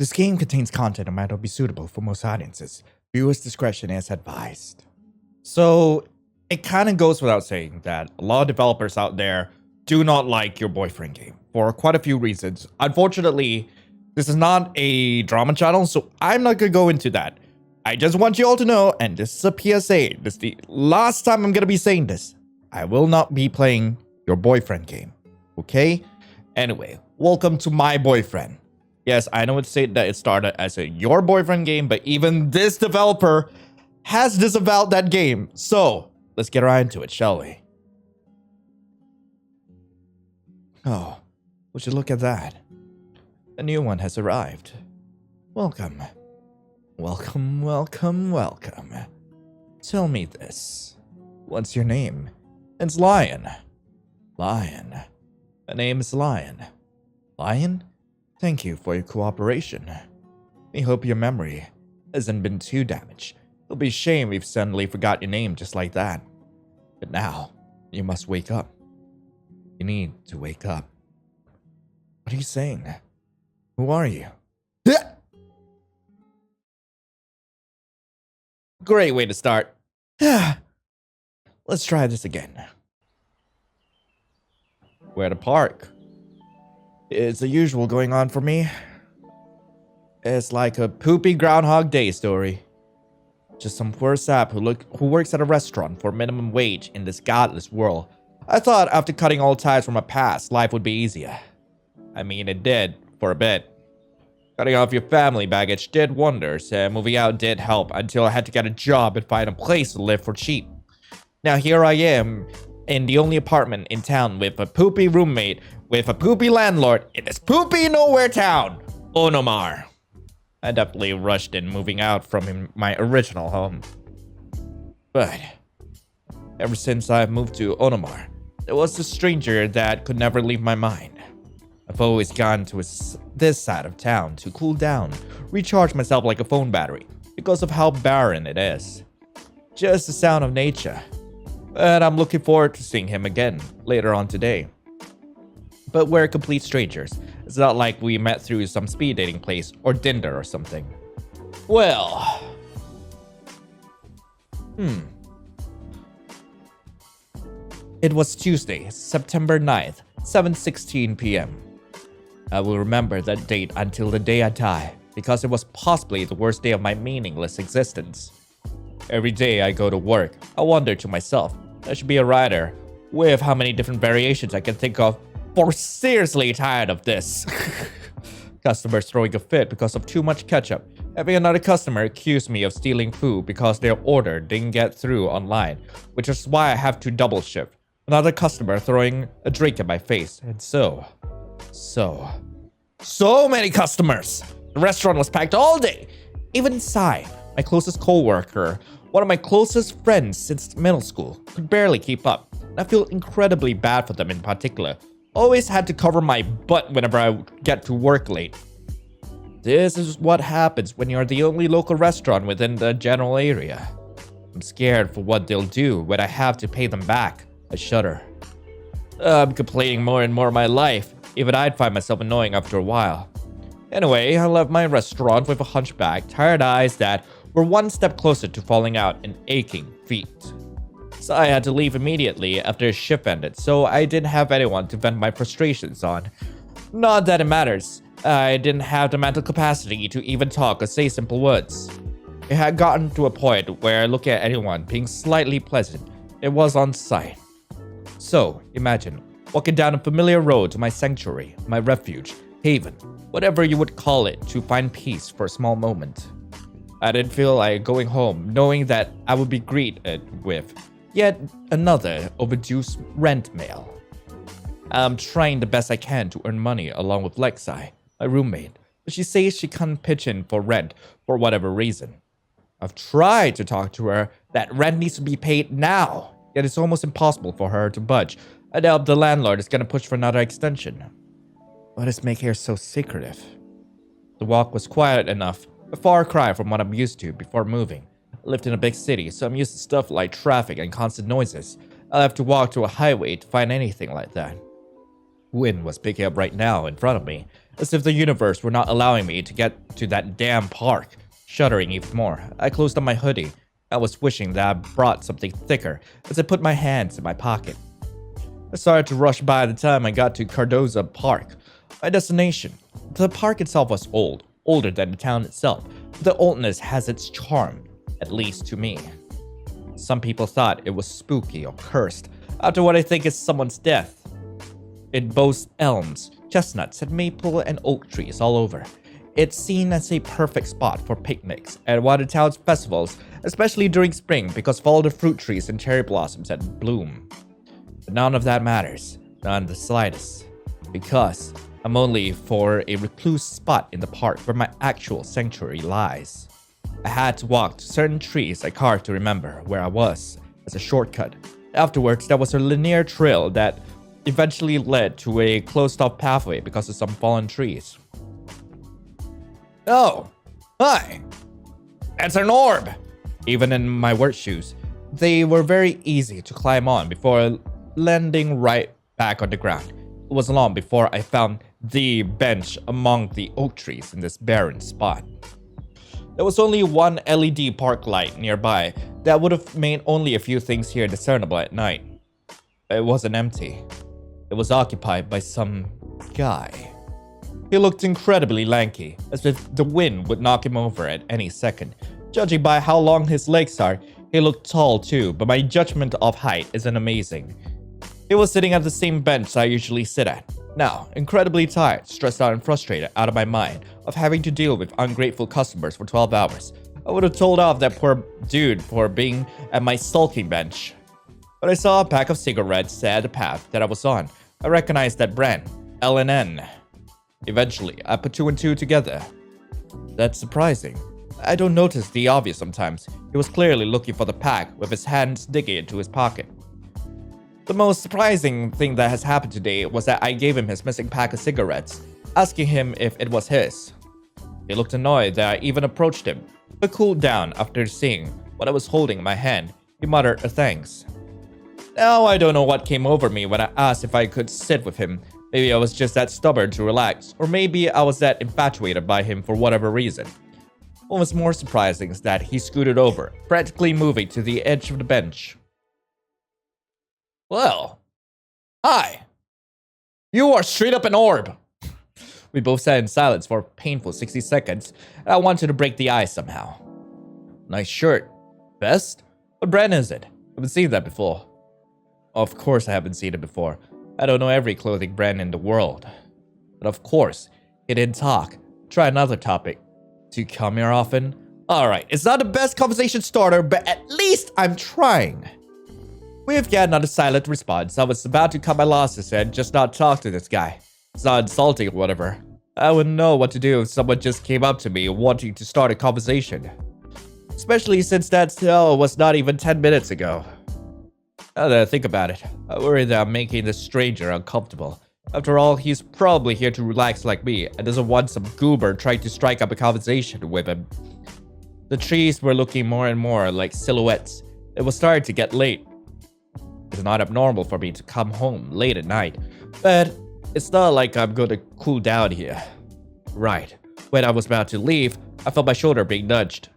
This game contains content that might not be suitable for most audiences. Viewers' discretion is advised. So, it kind of goes without saying that a lot of developers out there do not like your boyfriend game for quite a few reasons. Unfortunately, this is not a drama channel, so I'm not going to go into that. I just want you all to know, and this is a PSA, this is the last time I'm going to be saying this. I will not be playing your boyfriend game, okay? Anyway, welcome to my boyfriend. Yes, I know it's said that it started as a your boyfriend game, but even this developer has disavowed that game. So, let's get right into it, shall we? Oh, would you look at that? A new one has arrived. Welcome. Welcome, welcome, welcome. Tell me this. What's your name? It's Lion. Lion. My name is Lion. Lion? Thank you for your cooperation. We hope your memory hasn't been too damaged. It'll be a shame if you suddenly forgot your name just like that. But now, you must wake up. You need to wake up. What are you saying? Who are you? Great way to start. Let's try this again. Where to park? It's the usual going on for me. It's like a poopy Groundhog Day story. Just some poor sap who works at a restaurant for minimum wage in this godless world. I thought after cutting all ties from my past, life would be easier. I mean, it did, for a bit. Cutting off your family baggage did wonders, and moving out did help until I had to get a job and find a place to live for cheap. Now here I am, in the only apartment in town with a poopy roommate, with a poopy landlord in this poopy nowhere town, Onomar. I definitely rushed in moving out from my original home. But ever since I've moved to Onomar, there was a stranger that could never leave my mind. I've always gone to this side of town to cool down, recharge myself like a phone battery, because of how barren it is. Just the sound of nature. But I'm looking forward to seeing him again later on today. But we're complete strangers. It's not like we met through some speed dating place or Tinder or something. Well... It was Tuesday, September 9th, 7:16 p.m. I will remember that date until the day I die, because it was possibly the worst day of my meaningless existence. Every day I go to work, I wonder to myself, I should be a writer, with how many different variations I can think of, for seriously tired of this. Customers throwing a fit because of too much ketchup. Having another customer accuse me of stealing food because their order didn't get through online, which is why I have to double shift. Another customer throwing a drink at my face, and so many customers. The restaurant was packed all day. Even inside, my closest co-worker, one of my closest friends since middle school, could barely keep up. I feel incredibly bad for them in particular. Always had to cover my butt whenever I get to work late. This is what happens when you're the only local restaurant within the general area. I'm scared for what they'll do when I have to pay them back. I shudder. I'm complaining more and more of my life. Even I'd find myself annoying after a while. Anyway, I left my restaurant with a hunchback, tired eyes that were one step closer to falling out and aching feet. So I had to leave immediately after a shift ended, so I didn't have anyone to vent my frustrations on. Not that it matters. I didn't have the mental capacity to even talk or say simple words. It had gotten to a point where looking at anyone being slightly pleasant, it was on sight. So, imagine walking down a familiar road to my sanctuary, my refuge, haven, whatever you would call it, to find peace for a small moment. I didn't feel like going home knowing that I would be greeted with yet another overdue rent mail. I'm trying the best I can to earn money along with Lexi, my roommate, but she says she can't pitch in for rent for whatever reason. I've tried to talk to her that rent needs to be paid now, yet it's almost impossible for her to budge. I doubt the landlord is gonna push for another extension. What is making her so secretive? The walk was quiet enough, a far cry from what I'm used to before moving. I lived in a big city, so I'm used to stuff like traffic and constant noises. I'll have to walk to a highway to find anything like that. Wind was picking up right now in front of me, as if the universe were not allowing me to get to that damn park. Shuddering even more, I closed on my hoodie. I was wishing that I brought something thicker as I put my hands in my pocket. I started to rush by the time I got to Cardoza Park, my destination. The park itself was old, older than the town itself, but the oldness has its charm, at least to me. Some people thought it was spooky or cursed after what I think is someone's death. It boasts elms, chestnuts, and maple and oak trees all over. It's seen as a perfect spot for picnics and one of the town's festivals, especially during spring because of all the fruit trees and cherry blossoms that bloom. But none of that matters, not in the slightest, because I'm only for a recluse spot in the park where my actual sanctuary lies. I had to walk to certain trees I carved to remember where I was as a shortcut. Afterwards, there was a linear trail that eventually led to a closed-off pathway because of some fallen trees. Oh, hi! It's an orb! Even in my work shoes, they were very easy to climb on before landing right back on the ground. It was long before I found the bench among the oak trees in this barren spot. There was only one LED park light nearby that would have made only a few things here discernible at night. It wasn't empty. It was occupied by some guy. He looked incredibly lanky, as if the wind would knock him over at any second. Judging by how long his legs are, he looked tall too, but my judgment of height isn't amazing. He was sitting at the same bench I usually sit at. Now, incredibly tired, stressed out and frustrated out of my mind of having to deal with ungrateful customers for 12 hours. I would have told off that poor dude for being at my sulking bench. But I saw a pack of cigarettes at the path that I was on. I recognized that brand, L&N. Eventually, I put two and two together. That's surprising. I don't notice the obvious sometimes. He was clearly looking for the pack with his hands digging into his pocket. The most surprising thing that has happened today was that I gave him his missing pack of cigarettes, asking him if it was his. He looked annoyed that I even approached him, but cooled down after seeing what I was holding in my hand. He muttered a thanks. Now I don't know what came over me when I asked if I could sit with him. Maybe I was just that stubborn to relax, or maybe I was that infatuated by him for whatever reason. What was more surprising is that he scooted over, practically moving to the edge of the bench. Well, hi. You are straight up an orb. We both sat in silence for a painful 60 seconds, and I wanted to break the ice somehow. Nice shirt. Vest? What brand is it? I haven't seen that before. Of course I haven't seen it before. I don't know every clothing brand in the world. But of course, he didn't talk. Try another topic. Do you come here often? Alright, it's not the best conversation starter, but at least I'm trying. We've got another silent response. I was about to cut my losses and just not talk to this guy. It's not insulting or whatever. I wouldn't know what to do if someone just came up to me wanting to start a conversation. Especially since that was not even 10 minutes ago. Now that I think about it, I worry that I'm making this stranger uncomfortable. After all, he's probably here to relax like me and doesn't want some goober trying to strike up a conversation with him. The trees were looking more and more like silhouettes. It was starting to get late. It's not abnormal for me to come home late at night, but it's not like I'm going to cool down here. Right. When I was about to leave, I felt my shoulder being nudged.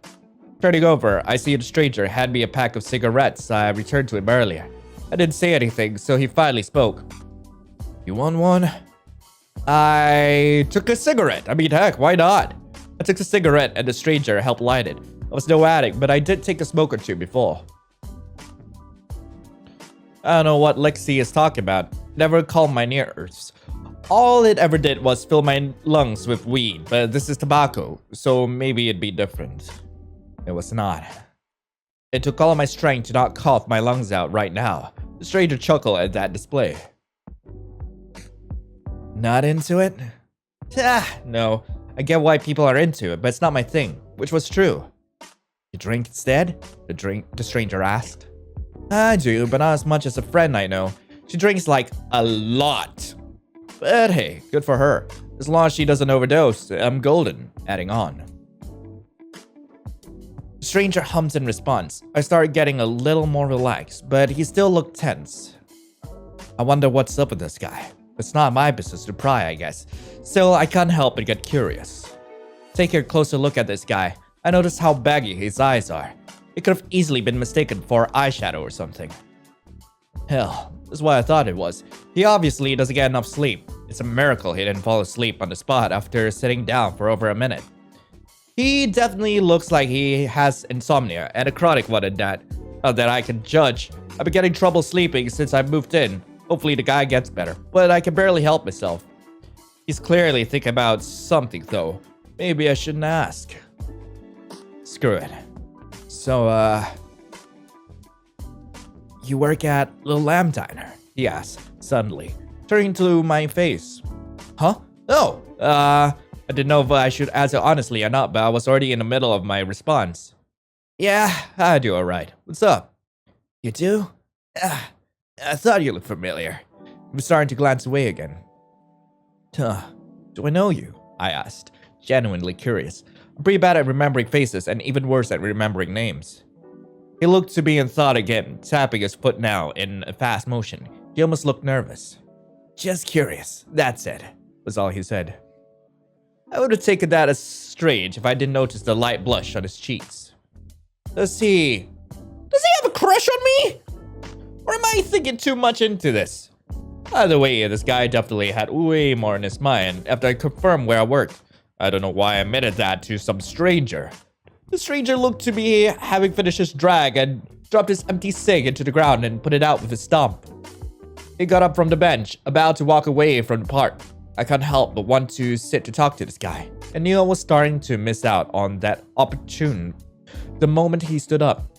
Turning over, I see the stranger hand me a pack of cigarettes I returned to him earlier. I didn't say anything, so he finally spoke. You want one? I took a cigarette. I mean, heck, why not? I took a cigarette and the stranger helped light it. I was no addict, but I did take a smoke or two before. I don't know what Lexi is talking about. It never calmed my nerves. All it ever did was fill my lungs with weed, but this is tobacco, so maybe it'd be different. It was not. It took all of my strength to not cough my lungs out right now. The stranger chuckled at that display. Not into it? No. I get why people are into it, but it's not my thing, which was true. You drink instead? The stranger asked. I do, but not as much as a friend I know. She drinks like a lot. But hey, good for her. As long as she doesn't overdose, I'm golden, adding on. The stranger hummed in response. I started getting a little more relaxed, but he still looked tense. I wonder what's up with this guy. It's not my business to pry, I guess. Still, I can't help but get curious. Taking a closer look at this guy, I noticed how baggy his eyes are. It could have easily been mistaken for eyeshadow or something. Hell, that's what I thought it was. He obviously doesn't get enough sleep. It's a miracle he didn't fall asleep on the spot after sitting down for over a minute. He definitely looks like he has insomnia, and a chronic one at that. Not that I can judge. I've been getting trouble sleeping since I moved in. Hopefully the guy gets better, but I can barely help myself. He's clearly thinking about something though. Maybe I shouldn't ask. Screw it. So, you work at Little Lamb Diner? He asked, suddenly, turning to my face. Huh? Oh, I didn't know if I should answer honestly or not, but I was already in the middle of my response. Yeah, I do alright. What's up? You do? I thought you looked familiar. I was starting to glance away again. Huh. Do I know you? I asked, genuinely curious. I'm pretty bad at remembering faces and even worse at remembering names. He looked to be in thought again, tapping his foot now in a fast motion. He almost looked nervous. Just curious, that's it, was all he said. I would have taken that as strange if I didn't notice the light blush on his cheeks. Does he have a crush on me? Or am I thinking too much into this? Either way, this guy definitely had way more in his mind after I confirmed where I worked. I don't know why I admitted that to some stranger. The stranger looked to be having finished his drag and dropped his empty cig into the ground and put it out with his stomp. He got up from the bench, about to walk away from the park. I can't help but want to sit to talk to this guy. I knew I was starting to miss out on that opportune the moment he stood up.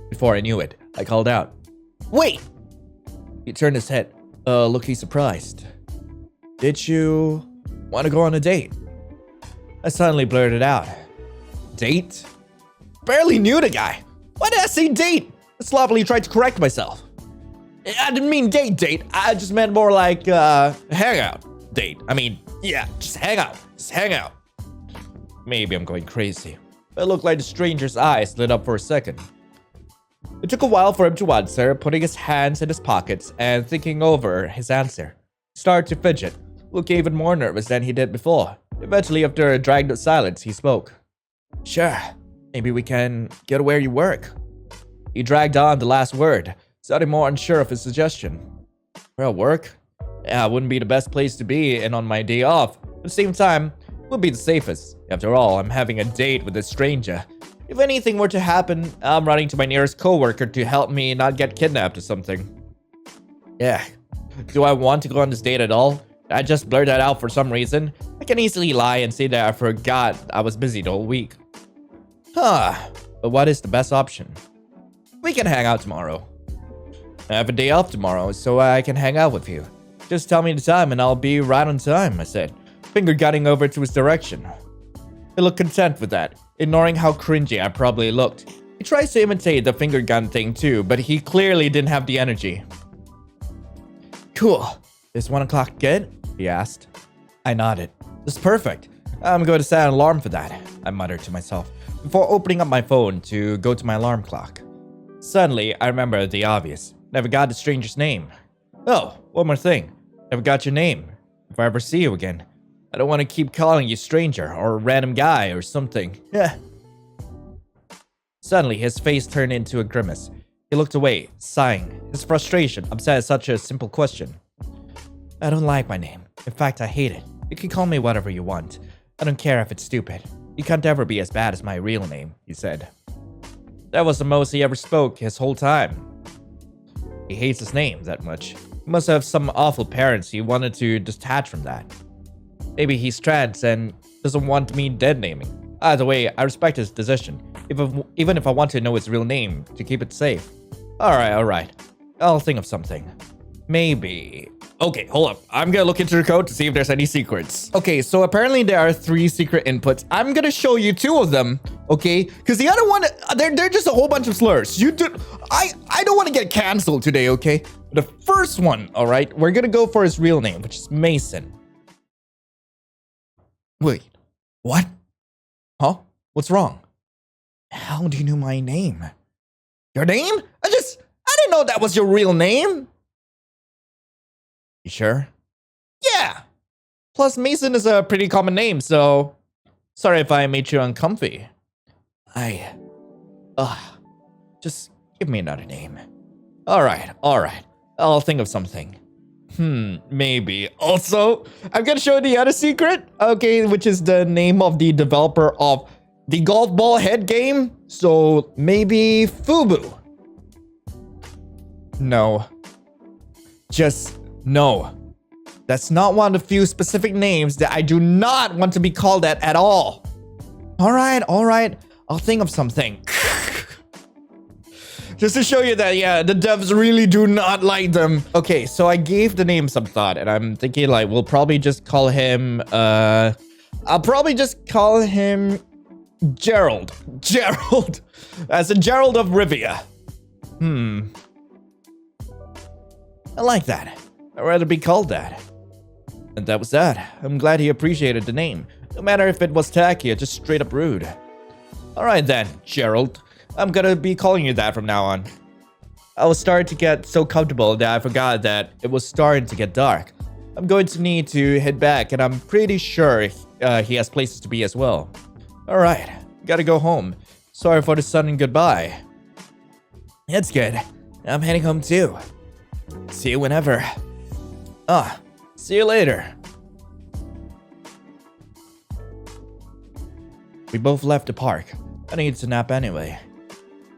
Before I knew it, I called out, "Wait!" He turned his head, looking surprised. Did you want to go on a date? I suddenly blurted out. Date? Barely knew the guy. Why did I say date? I sloppily tried to correct myself. I didn't mean date. I just meant more like, hangout date. I mean, yeah, just hang out. Just hang out. Maybe I'm going crazy. It looked like the stranger's eyes lit up for a second. It took a while for him to answer, putting his hands in his pockets and thinking over his answer. He started to fidget, looking even more nervous than he did before. Eventually, after a dragged silence, he spoke. Sure, maybe we can get where you work. He dragged on the last word, sounding more unsure of his suggestion. Where I work? Yeah, it wouldn't be the best place to be in on my day off. At the same time, it would be the safest. After all, I'm having a date with a stranger. If anything were to happen, I'm running to my nearest coworker to help me not get kidnapped or something. Yeah, do I want to go on this date at all? I just blurted that out for some reason. I can easily lie and say that I forgot I was busy the whole week. Huh, but what is the best option? We can hang out tomorrow. I have a day off tomorrow, so I can hang out with you. Just tell me the time and I'll be right on time, I said, finger gunning over to his direction. He looked content with that, ignoring how cringy I probably looked. He tries to imitate the finger gun thing too, but he clearly didn't have the energy. Cool. Is 1 o'clock good? He asked. I nodded. That's perfect. I'm going to set an alarm for that, I muttered to myself, before opening up my phone to go to my alarm clock. Suddenly, I remembered the obvious. Never got the stranger's name. Oh, one more thing. Never got your name. If I ever see you again, I don't want to keep calling you stranger or random guy or something. Yeah. Suddenly, his face turned into a grimace. He looked away, sighing, his frustration upset at such a simple question. I don't like my name. In fact, I hate it. You can call me whatever you want. I don't care if it's stupid. You can't ever be as bad as my real name, he said. That was the most he ever spoke his whole time. He hates his name that much. He must have some awful parents he wanted to detach from that. Maybe he's trans and doesn't want me dead naming. Either way, I respect his decision, even if I want to know his real name to keep it safe. Alright. I'll think of something. Maybe... Okay, hold up. I'm gonna look into the code to see if there's any secrets. Okay, so apparently there are 3 secret inputs. I'm gonna show you 2 of them, okay? Because the other one, they're just a whole bunch of slurs. I don't want to get canceled today, okay? The first one, all right, we're gonna go for his real name, which is Mason. Wait, what? Huh? What's wrong? How do you know my name? Your name? I didn't know that was your real name. You sure? Yeah! Plus, Mason is a pretty common name, so... Sorry if I made you uncomfy. Just give me another name. Alright. I'll think of something. Maybe. Also, I'm gonna show you the other secret, okay, which is the name of the developer of the golf ball head game. So, maybe Fubu. No. Just no. That's not one of the few specific names that I do not want to be called at all. Alright. I'll think of something. Just to show you that, yeah, the devs really do not like them. Okay, so I gave the name some thought, and I'm thinking, like, we'll probably just call him, I'll probably just call him Gerald. Gerald. As in Gerald of Rivia. I like that. I'd rather be called that. And that was that. I'm glad he appreciated the name. No matter if it was tacky or just straight up rude. Alright then, Gerald. I'm gonna be calling you that from now on. I was starting to get so comfortable that I forgot that it was starting to get dark. I'm going to need to head back, and I'm pretty sure he has places to be as well. Alright, gotta go home. Sorry for the sudden goodbye. It's good. I'm heading home too. See you whenever. See you later. We both left the park. I needed to nap anyway.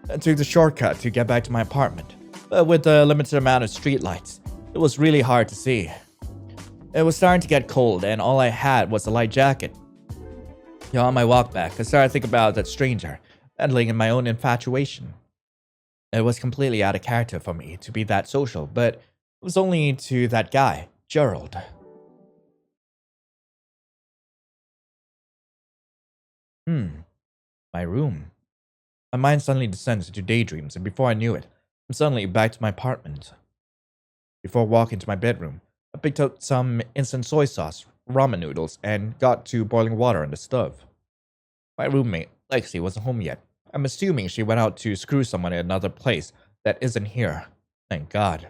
I took the shortcut to get back to my apartment, but with the limited amount of streetlights, it was really hard to see. It was starting to get cold, and all I had was a light jacket. On my walk back, I started to think about that stranger, meddling in my own infatuation. It was completely out of character for me to be that social, but it was only to that guy, Gerald. My room. My mind suddenly descends into daydreams, and before I knew it, I'm suddenly back to my apartment. Before walking to my bedroom, I picked up some instant soy sauce, ramen noodles, and got to boiling water on the stove. My roommate, Lexi, wasn't home yet. I'm assuming she went out to screw someone in another place that isn't here. Thank God.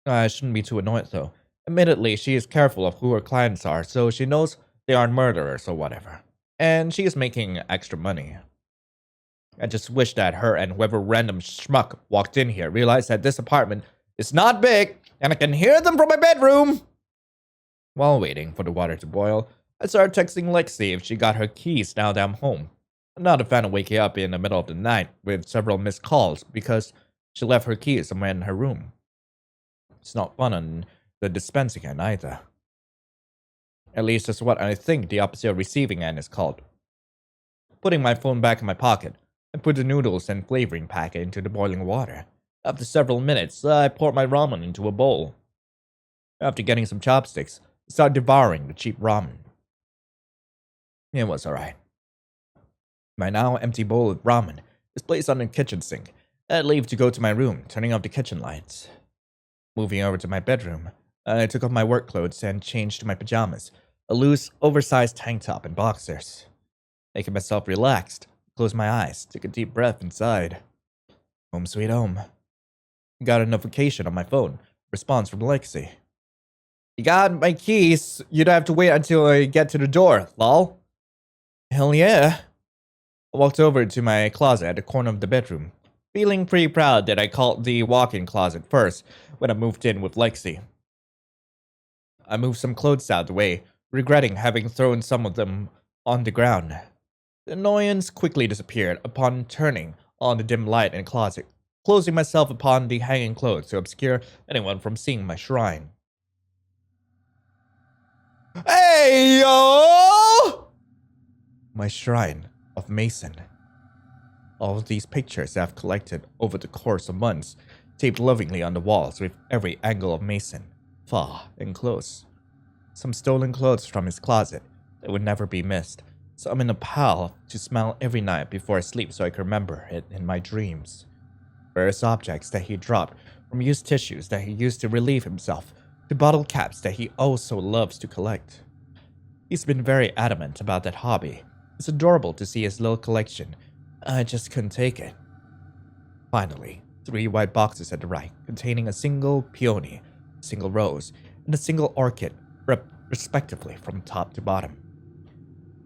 I shouldn't be too annoyed though. Admittedly, she is careful of who her clients are, so she knows they aren't murderers or whatever. And she is making extra money. I just wish that her and whoever random schmuck walked in here realized that this apartment is not big, and I can hear them from my bedroom. While waiting for the water to boil, I started texting Lexi if she got her keys now that I'm home. I'm not a fan of waking up in the middle of the night with several missed calls because she left her keys somewhere in her room. It's not fun on the dispensing end either. At least that's what I think the opposite of receiving end is called. Putting my phone back in my pocket, I put the noodles and flavoring packet into the boiling water. After several minutes, I poured my ramen into a bowl. After getting some chopsticks, I started devouring the cheap ramen. It was alright. My now empty bowl of ramen is placed on the kitchen sink. I leave to go to my room, turning off the kitchen lights. Moving over to my bedroom, I took off my work clothes and changed to my pajamas, a loose, oversized tank top and boxers. Making myself relaxed, closed my eyes, took a deep breath inside. Home sweet home. Got a notification on my phone. Response from Lexi. You got my keys. You'd have to wait until I get to the door, lol. Hell yeah. I walked over to my closet at the corner of the bedroom, feeling pretty proud that I called the walk-in closet first when I moved in with Lexi. I moved some clothes out of the way, regretting having thrown some of them on the ground. The annoyance quickly disappeared upon turning on the dim light in the closet, closing myself upon the hanging clothes to obscure anyone from seeing my shrine. Hey, yo! My shrine of Mason. All of these pictures I've collected over the course of months, taped lovingly on the walls with every angle of Mason, far and close. Some stolen clothes from his closet that would never be missed. Some in a pile to smell every night before I sleep so I can remember it in my dreams. Various objects that he dropped, from used tissues that he used to relieve himself, to bottle caps that he also loves to collect. He's been very adamant about that hobby. It's adorable to see his little collection. I just couldn't take it. Finally, 3 white boxes at the right, containing a single peony, a single rose, and a single orchid, respectively from top to bottom.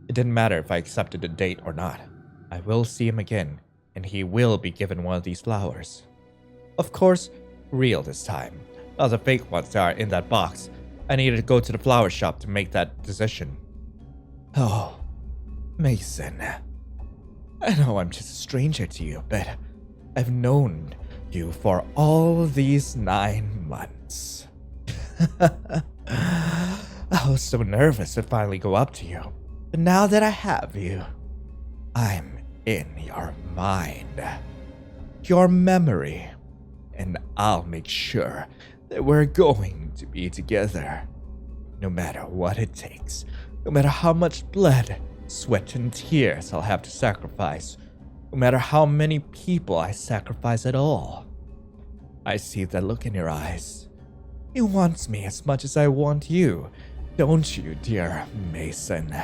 It didn't matter if I accepted the date or not. I will see him again, and he will be given one of these flowers. Of course, real this time, not the fake ones that are in that box. I needed to go to the flower shop to make that decision. Oh, Mason. I know I'm just a stranger to you, but I've known you for all these 9 months. I was so nervous to finally go up to you, but now that I have you, I'm in your mind, your memory, and I'll make sure that we're going to be together, no matter what it takes, no matter how much blood, sweat, and tears I'll have to sacrifice, no matter how many people I sacrifice at all. I see that look in your eyes. You want me as much as I want you, don't you, dear Mason?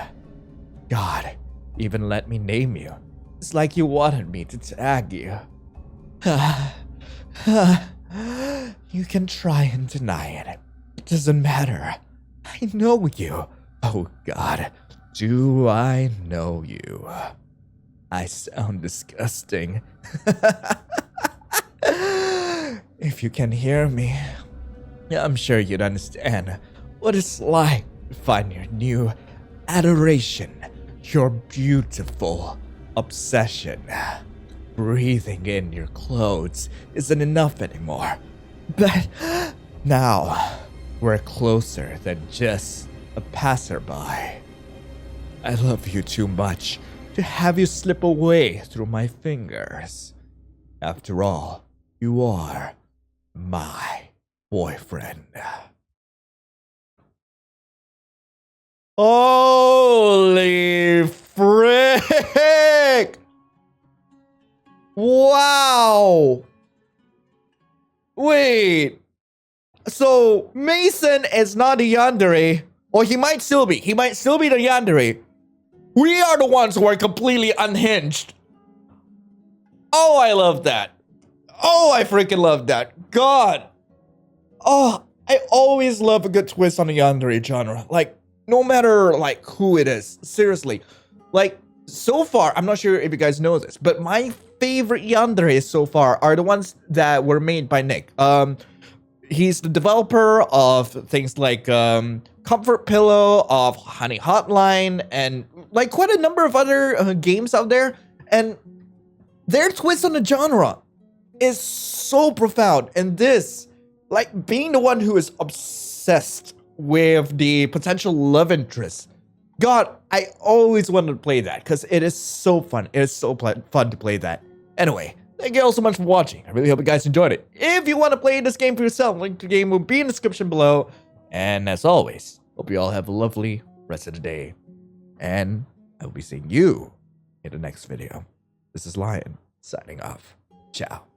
God, even let me name you. It's like you wanted me to tag you. You can try and deny it. It doesn't matter. I know you. Oh God, do I know you? I sound disgusting. If you can hear me, I'm sure you'd understand what it's like to find your new adoration, your beautiful obsession. Breathing in your clothes isn't enough anymore. But now we're closer than just a passerby. I love you too much to have you slip away through my fingers. After all, you are my boyfriend. Holy frick! Wow! Wait. So Mason is not a yandere, or he might still be. He might still be the yandere. We are the ones who are completely unhinged. Oh, I love that. Oh, I freaking love that. God. Oh, I always love a good twist on the yandere genre. Like, no matter like who it is. Seriously. Like, so far, I'm not sure if you guys know this, but my favorite yanderes so far are the ones that were made by Nick. He's the developer of things like Comfort Pillow, of Honey Hotline, and like quite a number of other games out there. And their twist on the genre is so profound. And this, like being the one who is obsessed with the potential love interest. God, I always wanted to play that because it is so fun. It is so fun to play that. Anyway, thank you all so much for watching. I really hope you guys enjoyed it. If you want to play this game for yourself, link to the game will be in the description below. And as always, hope you all have a lovely rest of the day. And I will be seeing you in the next video. This is Lion, signing off. Ciao.